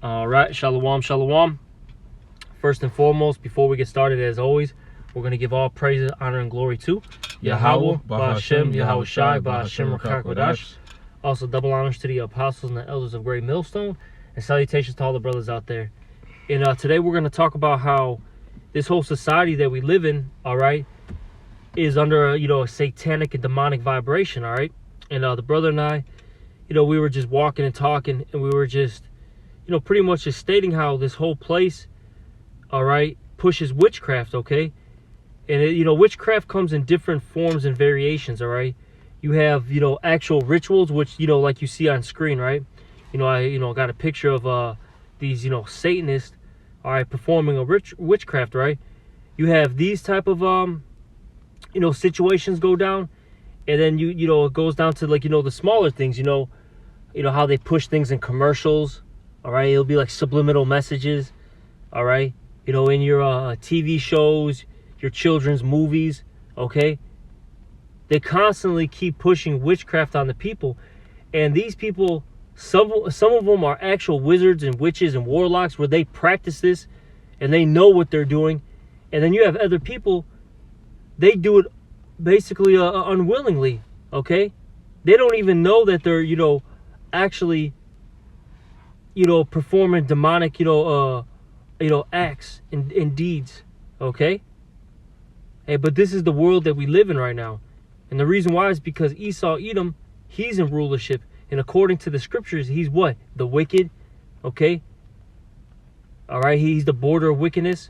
All right, shalom, shalom. First and foremost, before we get started, as always, we're going to give all praise, honor, and glory to Yahweh, Ba'Hashem, Yahweh Shai, Ba'Hashem, Rakakwadash. Also, double honors to the apostles and the elders of Great Millstone, and salutations to all the brothers out there. And today we're going to talk about how this whole society that we live in, all right, is under, a satanic and demonic vibration, all right? And the brother and I, we were just walking and talking, and we were just, pretty much just stating how this whole place, all right, pushes witchcraft, okay? And, witchcraft comes in different forms and variations, all right? You have, actual rituals, which, like you see on screen, right? I got a picture of these, Satanists, all right, performing a witchcraft, right? You have these type of, situations go down. And then, it goes down to, like, the smaller things, how they push things in commercials, all right? It'll be like subliminal messages, all right? In your TV shows, your children's movies, okay? They constantly keep pushing witchcraft on the people. And these people, some of them are actual wizards and witches and warlocks where they practice this and they know what they're doing. And then you have other people, they do it basically unwillingly, okay? They don't even know that they're, actually, performing demonic, acts and deeds, okay? Hey, but this is the world that we live in right now. And the reason why is because Esau, Edom, he's in rulership. And according to the scriptures, he's what? The wicked, okay? All right, he's the border of wickedness.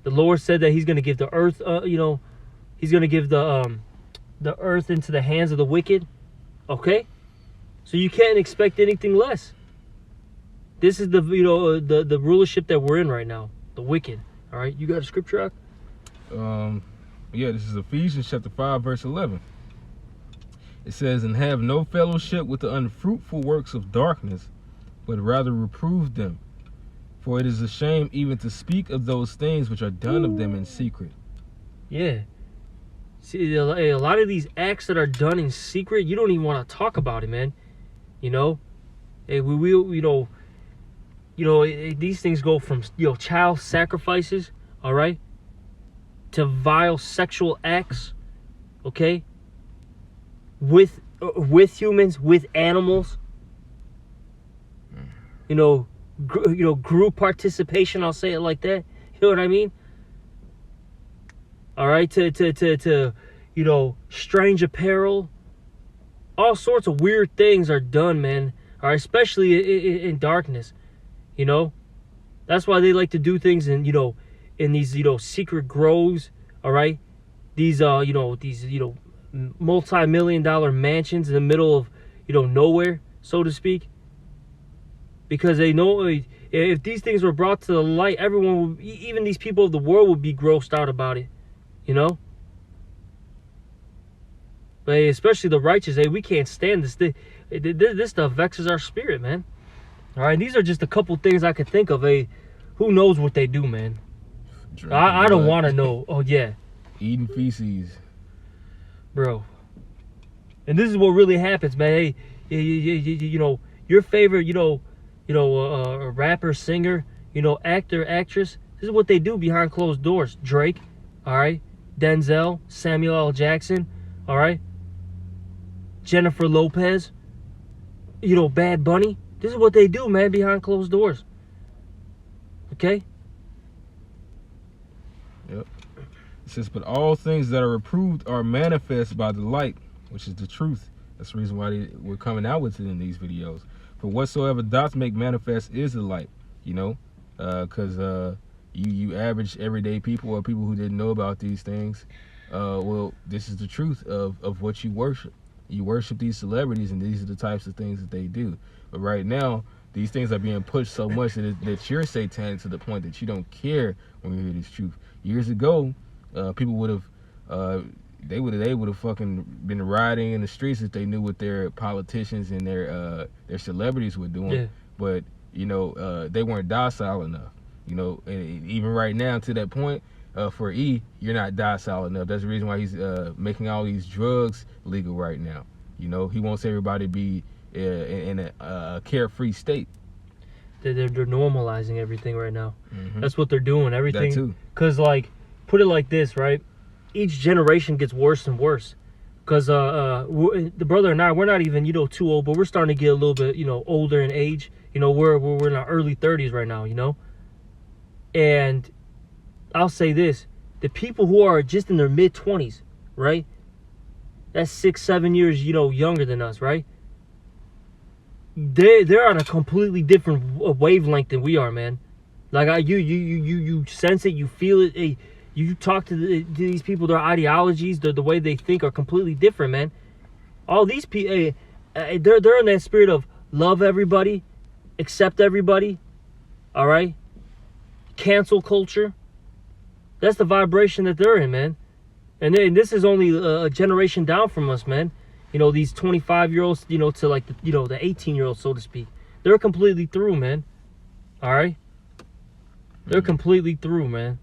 The Lord said that he's going to give the earth, he's going to give the earth into the hands of the wicked, okay? So you can't expect anything less. This is the the rulership that we're in right now, the wicked. All right, you got a scripture out? Yeah, this is Ephesians chapter 5, verse 11. It says, "And have no fellowship with the unfruitful works of darkness, but rather reprove them. For it is a shame even to speak of those things which are done of them in secret." Yeah. See, a lot of these acts that are done in secret, you don't even want to talk about it, man. Hey, these things go from, child sacrifices, all right, to vile sexual acts, okay, with humans, with animals, group participation, I'll say it like that, you know what I mean? All right, to strange apparel, all sorts of weird things are done, man. All right, especially in darkness, That's why they like to do things in these secret groves. All right, these multi-million-dollar mansions in the middle of nowhere, so to speak. Because they know if these things were brought to the light, everyone would, even these people of the world, would be grossed out about it. But hey, especially the righteous, hey, we can't stand this. This stuff vexes our spirit, man. All right, these are just a couple things I could think of. Hey, who knows what they do, man? I don't want to know. Oh yeah, eating feces, bro. And this is what really happens, man. Hey, your favorite, rapper, singer, actor, actress. This is what they do behind closed doors. Drake, all right, Denzel, Samuel L. Jackson, all right, Jennifer Lopez, Bad Bunny. This is what they do, man, behind closed doors. Okay? Yep. It says, "But all things that are reproved are manifest by the light, which is the truth." That's the reason why we're coming out with it in these videos. "For whatsoever doth make manifest is the light," because you average everyday people or people who didn't know about these things, well, this is the truth of what you worship. You worship these celebrities, and these are the types of things that they do. But right now, these things are being pushed so much that you're satanic to the point that you don't care when you hear this truth. Years ago, people would have, they would have fucking been rioting in the streets if they knew what their politicians and their celebrities were doing. Yeah. But they weren't docile enough. And even right now, to that point, for E, you're not docile enough. That's the reason why he's making all these drugs legal right now. He wants everybody to be in a carefree state. They're normalizing everything right now. That's what they're doing. Everything. That too. Cause like, put it like this, right? Each generation gets worse and worse. Cause the brother and I, we're not even too old, but we're starting to get a little bit older in age. We're in our early 30s right now. And I'll say this: the people who are just in their mid 20s, right? That's 6-7 years younger than us, right? They're on a completely different wavelength than we are, man. Like you sense it, you feel it. Hey, you talk to these people, their ideologies, the way they think are completely different, man. All these people, they're in that spirit of love everybody, accept everybody, all right? Cancel culture. That's the vibration that they're in, man. And this is only a generation down from us, man. These 25-year-olds, to like the 18-year-olds, so to speak. They're completely through, man. All right? They're completely through, man.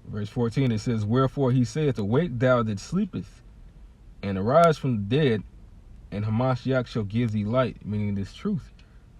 Verse 14, it says, "Wherefore he saith, Awake thou that sleepest, and arise from the dead, and Hamashiach shall give thee light," meaning this truth,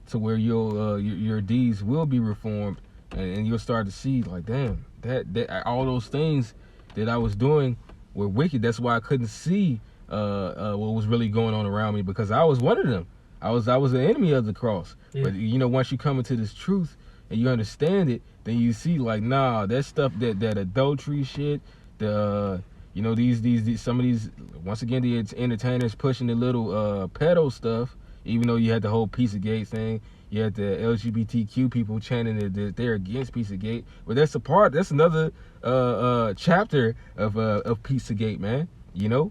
to where your deeds will be reformed, and you'll start to see, like, damn, that all those things that I was doing were wicked. That's why I couldn't see what was really going on around me, because I was one of them. I was an enemy of the cross. Yeah. But once you come into this truth and you understand it, then you see, like, nah, that stuff, that adultery shit, these some of these, once again, the entertainers pushing the little pedo stuff. Even though you had the whole Pizzagate thing, you had the LGBTQ people chanting that they're against Pizzagate. But that's another chapter of Pizzagate, man. The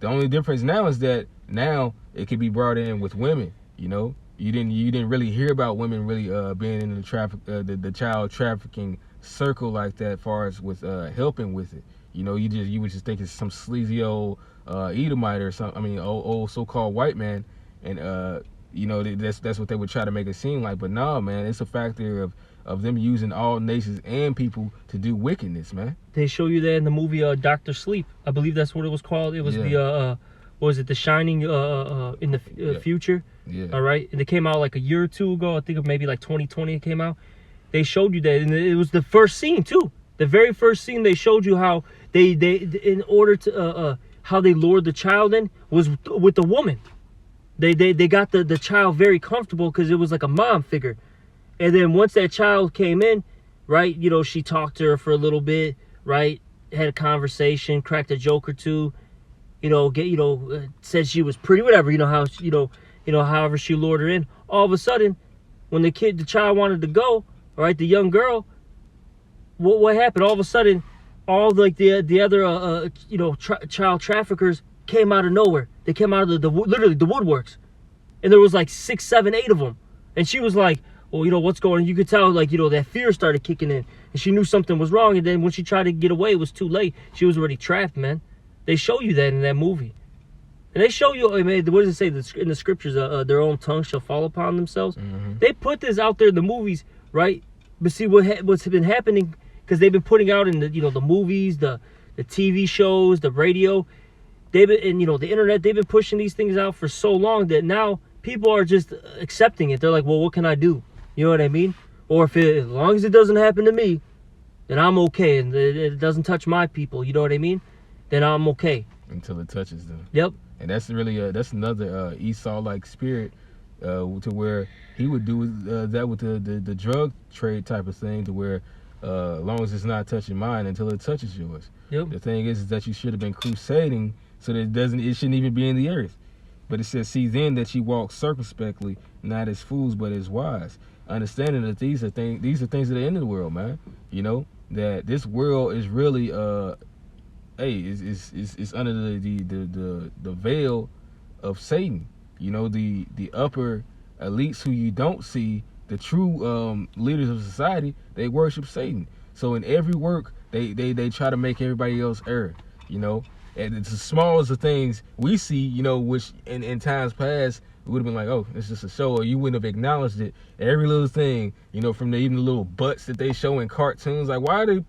only difference now is that now it can be brought in with women. You didn't really hear about women really being in the child trafficking circle like that, as far as with helping with it. You would just think it's some sleazy old Edomite or something. I mean, old so-called white man. And that's what they would try to make it seem like. But no, man, it's a factor of them using all nations and people to do wickedness, man. They show you that in the movie Dr. Sleep. I believe that's what it was called. It was the what was it, The Shining in the future? Yeah. All right. And it came out like a year or two ago. I think maybe like 2020 it came out. They showed you that, and it was the first scene too. The very first scene, they showed you how they in order to how they lured the child in was with the woman. They got the child very comfortable because it was like a mom figure. And then once that child came in, right, she talked to her for a little bit, right, had a conversation, cracked a joke or two, said she was pretty, whatever, how however she lured her in. All of a sudden, when the child wanted to go, right, the young girl, what happened? All of a sudden, all like the other child traffickers came out of nowhere. They came out of literally the woodworks, and there was like 6, 7, 8 of them. And she was like, "Well, what's going on?" You could tell, like, that fear started kicking in, and she knew something was wrong. And then when she tried to get away, it was too late. She was already trapped, man. They show you that in that movie, and they show you, man, what does it say in the scriptures? Their own tongue shall fall upon themselves. Mm-hmm. They put this out there in the movies, right? But see what's been happening, because they've been putting out in the movies, the TV shows, the radio. They've been, and the internet, they've been pushing these things out for so long that now people are just accepting it. They're like, well, what can I do? You know what I mean? Or as long as it doesn't happen to me, then I'm okay, and it doesn't touch my people. You know what I mean? Then I'm okay. Until it touches them. Yep. And that's really that's another Esau-like spirit, to where he would do that with the drug trade type of thing, to where as long as it's not touching mine until it touches yours. Yep. The thing is that you should have been crusading so that it shouldn't even be in the earth. But it says, "See then that ye walk circumspectly, not as fools, but as wise." Understanding that these are things at the end of the world, man. That this world is really it's under the veil of Satan. The upper elites who you don't see, the true leaders of society, they worship Satan. So in every work, they try to make everybody else err. And it's the smallest of things we see, which in times past it would have been like, oh, it's just a show, or you wouldn't have acknowledged it. Every little thing, from even the little butts that they show in cartoons. Like, why are they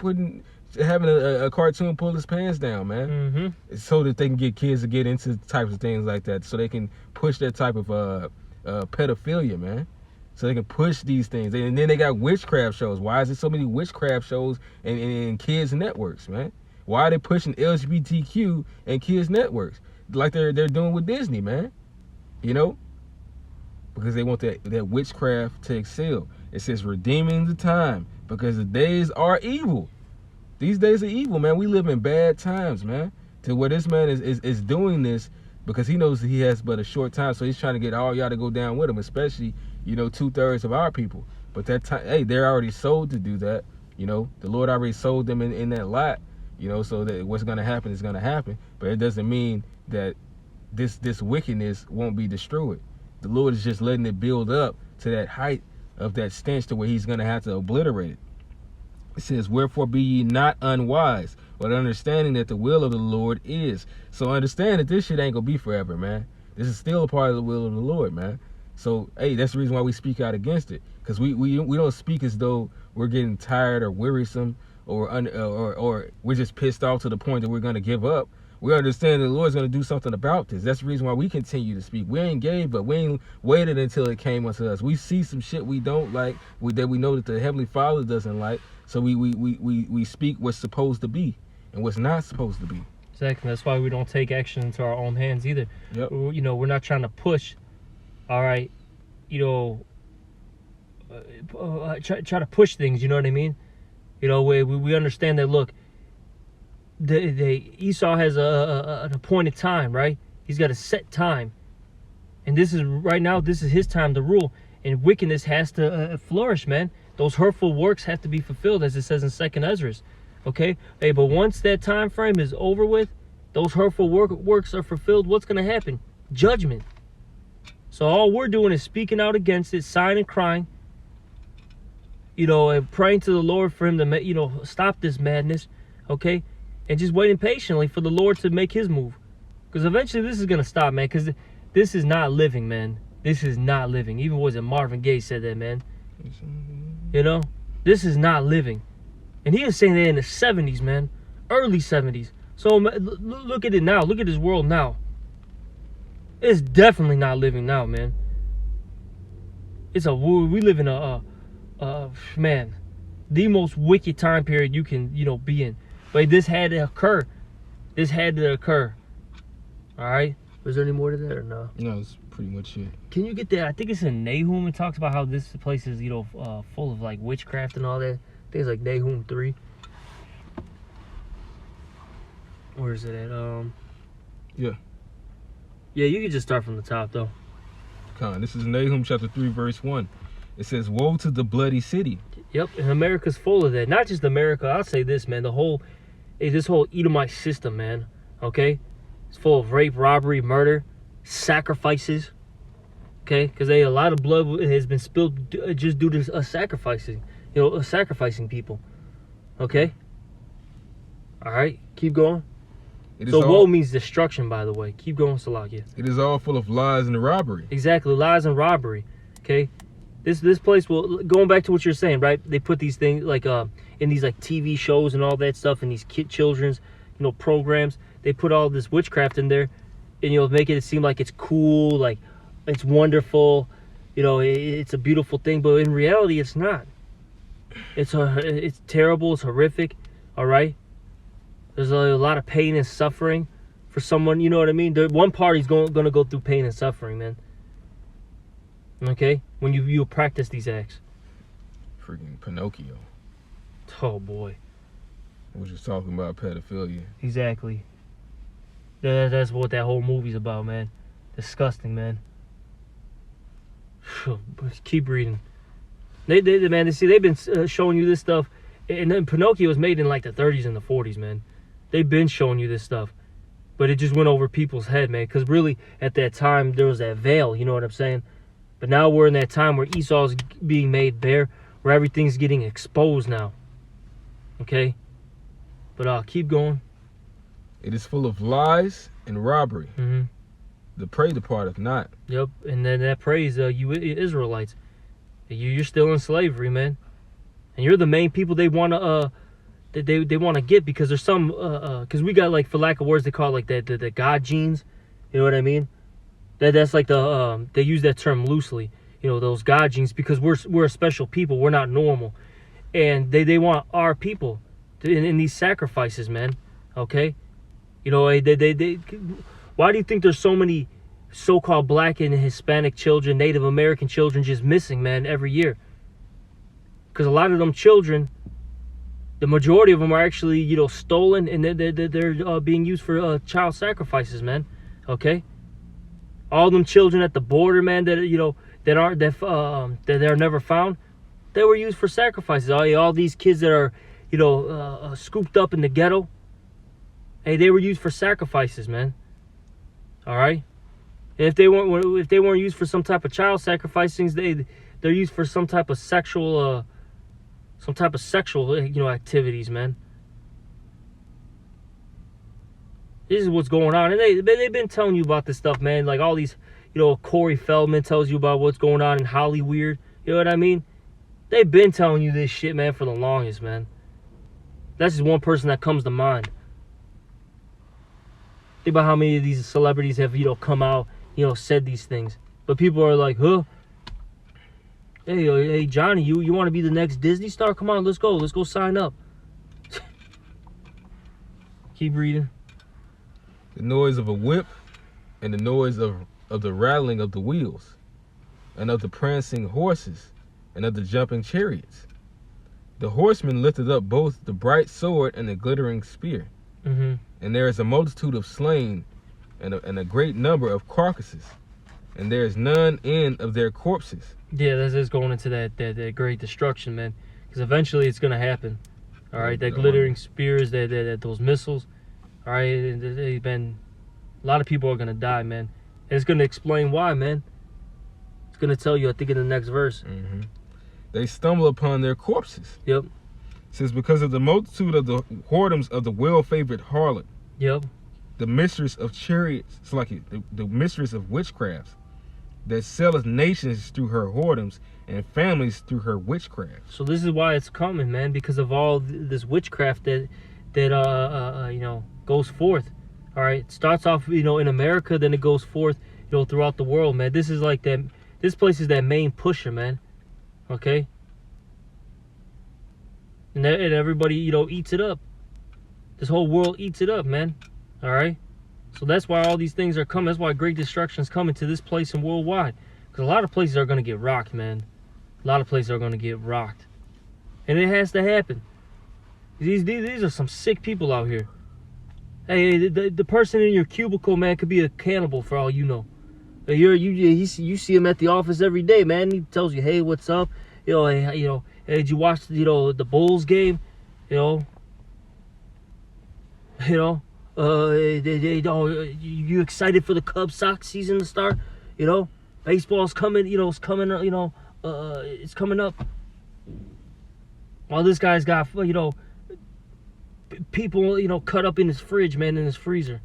having a cartoon pull his pants down, man? Mm-hmm. So that they can get kids to get into types of things like that, so they can push that type of pedophilia, man. so they can push these things. And then they got witchcraft shows. Why is there so many witchcraft shows and kids networks, man? Why are they pushing LGBTQ and kids networks like they're doing with Disney, man? You know, because they want that witchcraft to excel. It says redeeming the time because the days are evil. These days are evil, man. We live in bad times, man. To where this man is doing this because he knows he has but a short time, so he's trying to get all y'all to go down with him, especially, you know, 2/3 of our people. But that time, hey, they're already sold to do that. You know, the Lord already sold them in that lot. You know, so that what's gonna happen is gonna happen. But it doesn't mean that this wickedness won't be destroyed. The Lord is just letting it build up to that height of that stench to where he's gonna have to obliterate it. It says, wherefore be ye not unwise, but understanding that the will of the Lord is. So understand that this shit ain't gonna be forever, man. This is still a part of the will of the Lord, man. So, hey, that's the reason why we speak out against it. Because we don't speak as though we're getting tired or wearisome or we're just pissed off to the point that we're gonna give up. We understand the Lord's gonna do something about this. That's the reason why we continue to speak. We ain't gave, but we ain't waited until it came unto us. We see some shit we don't like, that we know that the Heavenly Father doesn't like. So we speak what's supposed to be and what's not supposed to be. Exactly. That's why we don't take action into our own hands either. Yep. You know, we're not trying to push. All right. You know, try to push things. You know what I mean? You know, we understand that. Look, Esau has an appointed time, right? He's got a set time, and this is right now. This is his time to rule, and wickedness has to flourish, man. Those hurtful works have to be fulfilled, as it says in 2nd Ezra. Okay, hey, but once that time frame is over with, those hurtful works are fulfilled. What's going to happen? Judgment. So all we're doing is speaking out against it, sighing and crying. You know, and praying to the Lord for him to, you know, stop this madness. Okay. And just waiting patiently for the Lord to make his move. Because eventually this is going to stop, man. Because this is not living, man. This is not living. Even was it Marvin Gaye said that, man. You know? This is not living. And he was saying that in the 70s, man. Early 70s. So look at it now. Look at this world now. It's definitely not living now, man. We live in man, the most wicked time period you can, you know, be in. But this had to occur. This had to occur. All right. Was there any more to that or no? No, it's pretty much it. Can you get that? I think it's in Nahum. It talks about how this place is, you know, full of like witchcraft and all that. I think it's like Nahum 3. Where is it at? Yeah. Yeah, you can just start from the top though. This is Nahum chapter 3, verse 1. It says, woe to the bloody city. Yep, and America's full of that. Not just America. I'll say this, man. This whole Edomite system, man. Okay? It's full of rape, robbery, murder, sacrifices. Okay? Because a lot of blood has been spilled just due to sacrificing. You know, sacrificing people. Okay? All right? Keep going. So woe means destruction, by the way. Keep going, Salakia. It is all full of lies and robbery. Exactly, lies and robbery. Okay? This place will, going back to what you're saying, right? They put these things like in these like TV shows and all that stuff, and these children's, you know, programs. They put all this witchcraft in there, and you know, make it seem like it's cool, like it's wonderful, you know, it's a beautiful thing. But in reality, it's not. It's terrible. It's horrific. All right. There's a lot of pain and suffering for someone. You know what I mean? One party's going to go through pain and suffering, man. Okay, when you practice these acts. Freaking Pinocchio. Oh boy. We're just talking about pedophilia. Exactly. That's what that whole movie's about, man. Disgusting, man. Keep reading. They've been showing you this stuff, and then Pinocchio was made in like the 30s and the 40s, man. They've been showing you this stuff, but it just went over people's head, man. Because really, at that time, there was that veil. You know what I'm saying? But now we're in that time where Esau's being made bare, where everything's getting exposed now. Okay? But keep going. It is full of lies and robbery. Mm-hmm. The prey departeth not. Yep, and then that praise you Israelites. You're still in slavery, man. And you're the main people they want to they want to get, because there's some because we got, like, for lack of words, they call it like the God genes. You know what I mean? That's like they use that term loosely. those God genes, because we're a special people. We're not normal, and they want our people in these sacrifices, man. Okay, they why do you think there's so many so-called black and Hispanic children, Native American children just missing, man, every year? Because a lot of them children, the majority of them are actually, stolen, and they're being used for child sacrifices, man. Okay, all them children at the border, man, that are never found, they were used for sacrifices. All these kids that are, scooped up in the ghetto, hey, they were used for sacrifices, man. All right, and if they weren't used for some type of child sacrificing, they're used for some type of sexual activities, man. This is what's going on, and they've been telling you about this stuff, man. Like all these, Corey Feldman tells you about what's going on in Hollywood. You know what I mean? They've been telling you this shit, man, for the longest, man. That's just one person that comes to mind. Think about how many of these celebrities have, come out, said these things. But people are like, huh? Hey, Johnny, you want to be the next Disney star? Come on, let's go sign up. Keep reading. The noise of a whip and the noise of the rattling of the wheels and of the prancing horses and of the jumping chariots. The horsemen lifted up both the bright sword and the glittering spear. Mm-hmm. And there is a multitude of slain and a great number of carcasses, and there is none end of their corpses. Yeah, that's just going into that great destruction, man. Because eventually it's going to happen. All right, that glittering spears, those missiles. All right, a lot of people are going to die, man. And it's going to explain why, man. It's going to tell you, I think, in the next verse. Mm-hmm. They stumble upon their corpses. Yep. It says, because of the multitude of the whoredoms of the well-favored harlot. Yep. The mistress of chariots, it's like the mistress of witchcraft, that selleth nations through her whoredoms and families through her witchcraft. So this is why it's coming, man, because of all this witchcraft that goes forth. All right, it starts off, in America, then it goes forth, throughout the world, man. This is like that. This place is that main pusher, man. Okay. And everybody, eats it up. This whole world eats it up, man. All right. So that's why all these things are coming. That's why great destruction is coming to this place and worldwide. Because a lot of places are going to get rocked, man. A lot of places are going to get rocked. And it has to happen. These are some sick people out here. Hey, the person in your cubicle, man, could be a cannibal for all you know. You see him at the office every day, man. He tells you, hey, what's up? Hey, did you watch the Bulls game? You excited for the Cubs Sox season to start? Baseball's coming. It's coming. It's coming up. While this guy's got people cut up in his fridge, man, in his freezer.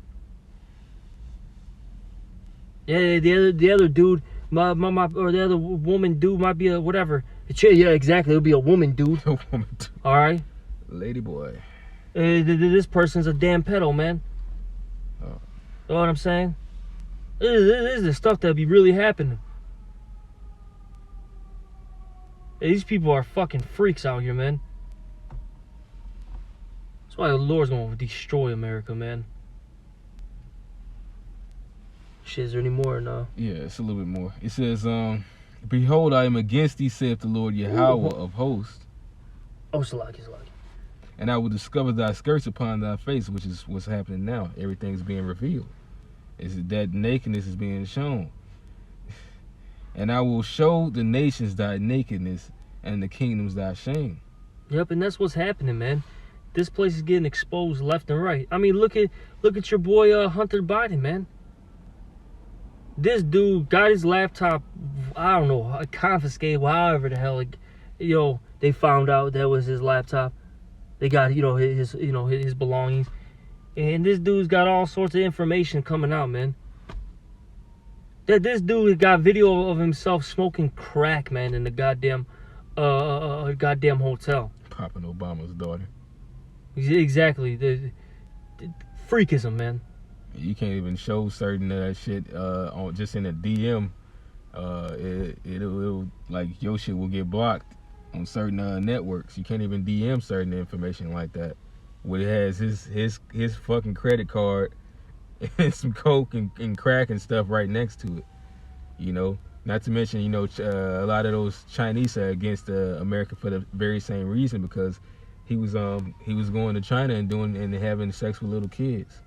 Yeah, the other dude, or the other woman dude might be a whatever. Yeah, exactly. It'll be a woman dude. A woman dude. All right. Lady boy. This person's a damn pedo, man. Oh. You know what I'm saying? This is the stuff that be really happening. These people are fucking freaks out here, man. That's why the Lord's gonna destroy America, man. Shit, is there any more or no? Yeah, it's a little bit more. It says, behold, I am against thee, saith the Lord Yahweh of hosts. Oh, Salaki. And I will discover thy skirts upon thy face, which is what's happening now. Everything's being revealed. Is that nakedness is being shown. And I will show the nations thy nakedness and the kingdoms thy shame. Yep, and that's what's happening, man. This place is getting exposed left and right. I mean, look at your boy Hunter Biden, man. This dude got his laptop, I don't know, confiscated, however the hell, they found out that was his laptop. They got, his belongings. And this dude's got all sorts of information coming out, man. That this dude got video of himself smoking crack, man, in the goddamn hotel. Popping Obama's daughter. Exactly. The freakism, man. You can't even show certain shit on just in a DM. It'll like your shit will get blocked on certain networks. You can't even DM certain information like that. Where it has his fucking credit card and some coke and crack and stuff right next to it. You know, not to mention, you know, a lot of those Chinese are against America for the very same reason, because he was going to China and having sex with little kids.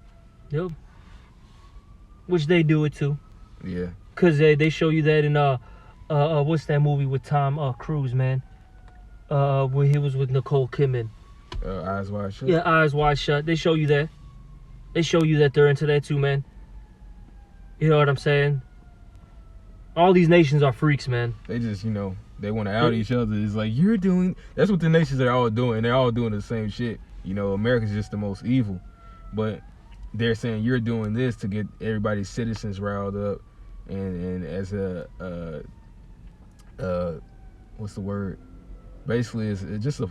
Yep. Which they do it too. Yeah. Cause they show you that in what's that movie with Tom Cruise, man? Where he was with Nicole Kidman. Eyes Wide Shut. Yeah, Eyes Wide Shut. They show you that. They show you that they're into that too, man. You know what I'm saying? All these nations are freaks, man. They just, you know, they want to out each other. It's like, you're doing... That's what the nations are all doing. They're all doing the same shit. You know, America's just the most evil. But they're saying you're doing this to get everybody's citizens riled up. And as what's the word? Basically, it's just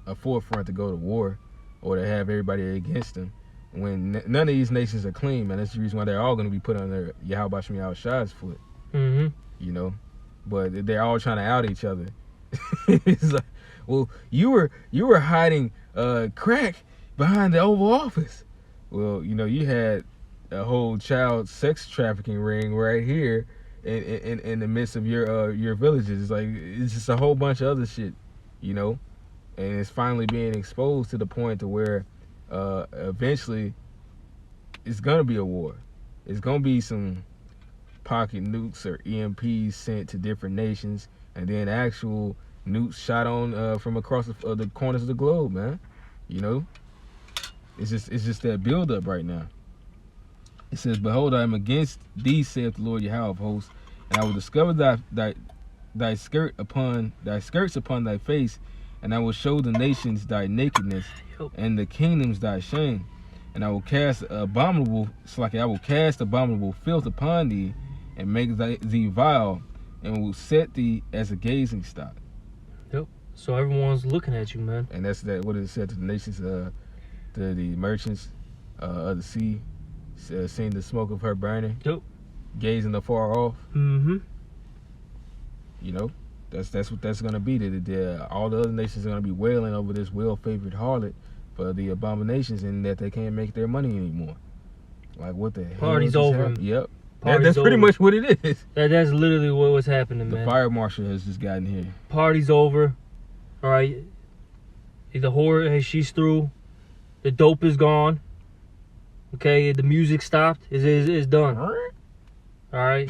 a forefront to go to war or to have everybody against them. When none of these nations are clean, man. That's the reason why they're all going to be put under Yahweh Shem Yahweh Shai's foot. Mm-hmm. You know? But they're all trying to out each other. It's like, well, you were hiding crack behind the Oval Office. Well, you know, you had a whole child sex trafficking ring right here in the midst of your villages. It's like, it's just a whole bunch of other shit, you know? And it's finally being exposed to the point to where eventually it's gonna be a war. It's gonna be some pocket nukes or EMPs sent to different nations, and then actual nukes shot on from across the corners of the globe, man. You know, it's just that build up right now. It says, "Behold, I am against thee, saith the Lord Yahweh of hosts, and I will discover thy skirts upon thy face, and I will show the nations thy nakedness, and the kingdoms thy shame. And I will cast abominable filth upon thee, and make thee vile, and will set thee as a gazing stock." Yep. So everyone's looking at you, man. And that's what it said to the nations, to the merchants of the sea, seeing the smoke of her burning. Yep. Gazing afar off. Mm-hmm. You know, that's what that's gonna be. All the other nations are gonna be wailing over this well-favored harlot for the abominations, and that they can't make their money anymore. Like, what the hell? Party's over. Yep. Party's that's pretty much what it is. That's literally what's happening, man. The fire marshal has just gotten here. Party's over. All right. The whore, she's through. The dope is gone. Okay, the music stopped. It's done. All right.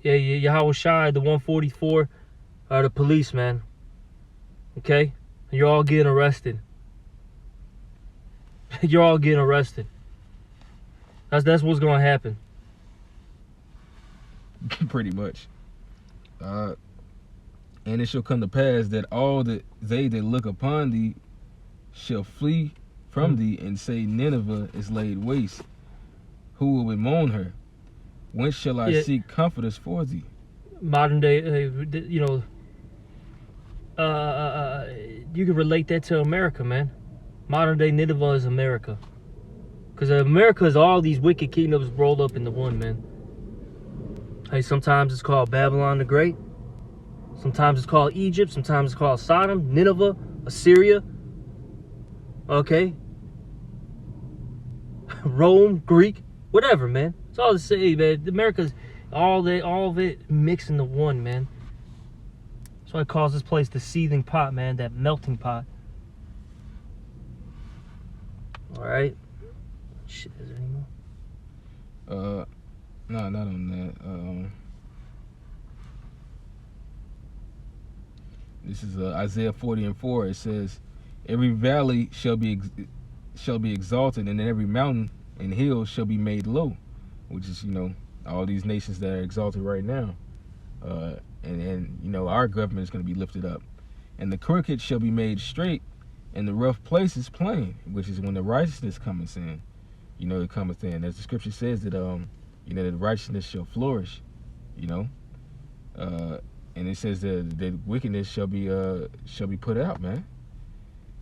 Yeah, Yahweh Shai, the 144, are the police, man. Okay? And you're all getting arrested. You're all getting arrested. That's what's gonna happen. Pretty much. And it shall come to pass that all they that look upon thee shall flee from thee, and say, Nineveh is laid waste. Who will bemoan her? Whence shall I seek comforters for thee? Modern day, you know, you can relate that to America, man. Modern day Nineveh is America. Because America is all these wicked kingdoms rolled up into one, man. Hey, sometimes it's called Babylon the Great. Sometimes it's called Egypt. Sometimes it's called Sodom, Nineveh, Assyria. Okay? Rome, Greek, whatever, man. It's all the same, man. America's all of it mixed into one, man. That's why it calls this place the seething pot, man. That melting pot. All right. Shit, is there any more? No, not on that. This is Isaiah 40:4. It says, "Every valley shall be exalted, and every mountain and hill shall be made low," which is, you know, all these nations that are exalted right now. And you know, our government is going to be lifted up, and the crooked shall be made straight, and the rough places plain, which is when the righteousness cometh in. You know, it cometh in, as the scripture says that you know, that righteousness shall flourish. You know, and it says that the wickedness shall be put out, man.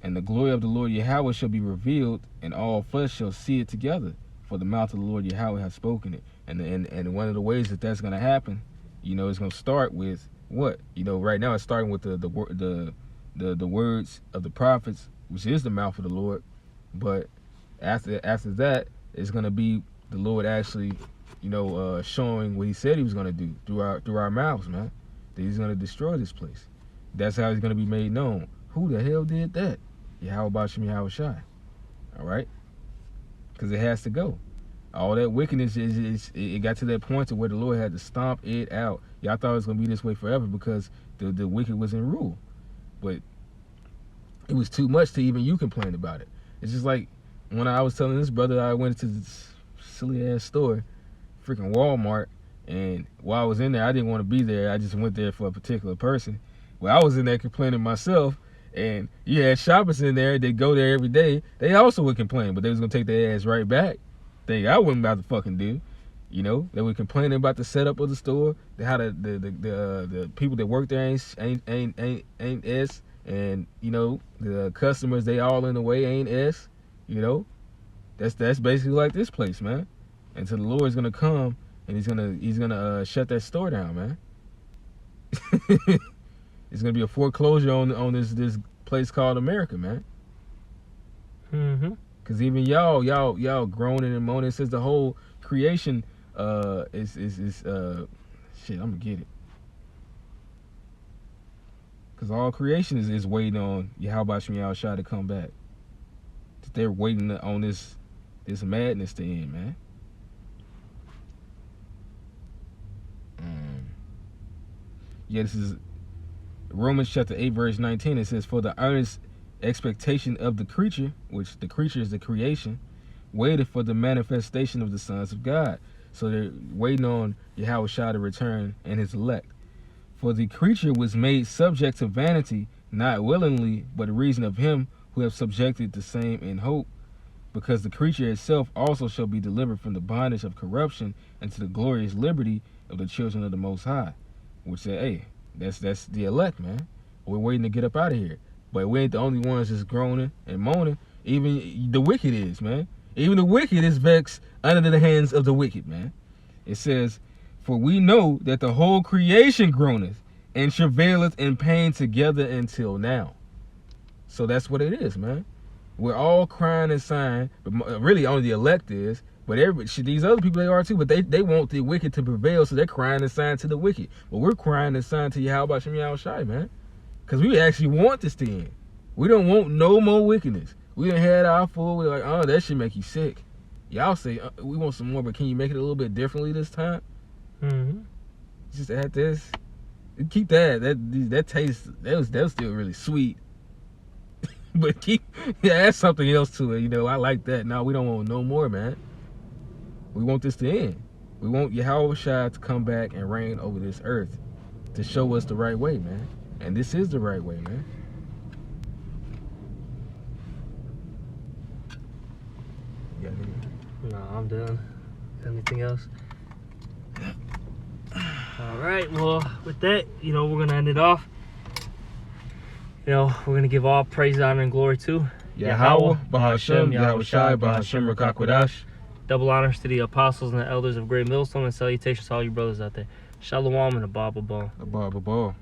And the glory of the Lord Yahweh shall be revealed, and all flesh shall see it together. For the mouth of the Lord Yahweh has spoken it. And one of the ways that that's going to happen, you know, it's gonna start with what? You know, right now it's starting with the words of the prophets, which is the mouth of the Lord. But after that, it's gonna be the Lord actually, you know, showing what He said He was gonna do through our mouths, man. That He's gonna destroy this place. That's how He's gonna be made known. Who the hell did that? Yahweh Bashem Yahweh Shai. All right, because it has to go. All that wickedness it got to that point to where the Lord had to stomp it out. Y'all thought it was gonna be this way forever because the wicked was in rule, but it was too much to even you complain about it. It's just like when I was telling this brother, I went to this silly ass store, freaking Walmart, and while I was in there, I didn't want to be there. I just went there for a particular person. Well, I was in there complaining myself, and you had shoppers in there. They go there every day. They also would complain, but they was gonna take their ass right back. Thing I wasn't about to fucking do. You know, they were complaining about the setup of the store, how the people that work there ain't S, and you know the customers they all in the way ain't S. You know, that's basically like this place, man. And so the Lord's gonna come and he's gonna shut that store down, man. It's gonna be a foreclosure on this place called America, man. Mm-hmm. Cause even y'all groaning and moaning. It says the whole creation is shit. I'm gonna get it. Cause all creation is waiting on Yahweh Bashem Yahweh Shai to come back. They're waiting on this madness to end, man. Yeah, this is Romans chapter 8 verse 19. It says, "For the earnest expectation of the creature," which the creature is the creation, "waited for the manifestation of the sons of God." So they're waiting on Yahweh Shai to return and His elect. "For the creature was made subject to vanity, not willingly, but reason of Him who have subjected the same in hope, because the creature itself also shall be delivered from the bondage of corruption into the glorious liberty of the children of the Most High." Which said, hey, that's the elect, man. We're waiting to get up out of here. But we ain't the only ones just groaning and moaning. Even the wicked is, man. Even the wicked is vexed under the hands of the wicked, man. It says, "For we know that the whole creation groaneth and travaileth in pain together until now." So that's what it is, man. We're all crying and sighing, but really only the elect is. But these other people, they are too, but they want the wicked to prevail, so they're crying and sighing to the wicked. But we're crying and sighing to Yahweh Bashem Yahweh Shai, man. Because we actually want this to end. We don't want no more wickedness. We done had our full. We're like, oh, that should make you sick. Y'all say, we want some more, but can you make it a little bit differently this time? Mm-hmm. Just add this. Keep that taste. That was still really sweet. But add something else to it. You know, I like that. No, we don't want no more, man. We want this to end. We want Yahweh Shai to come back and reign over this earth to show us the right way, man. And this is the right way, man. You got anything? No, I'm done. Anything else? All right. Well, with that, you know, we're gonna end it off. You know, we're gonna give all praise, honor, and glory to Yahweh, Bahashem, Yahweh Shai, Bahashem Rakakwadash. Double honors to the apostles and the elders of Great Millstone, and salutations to all you brothers out there. Shalom and a Baba Ball. A Baba Ball.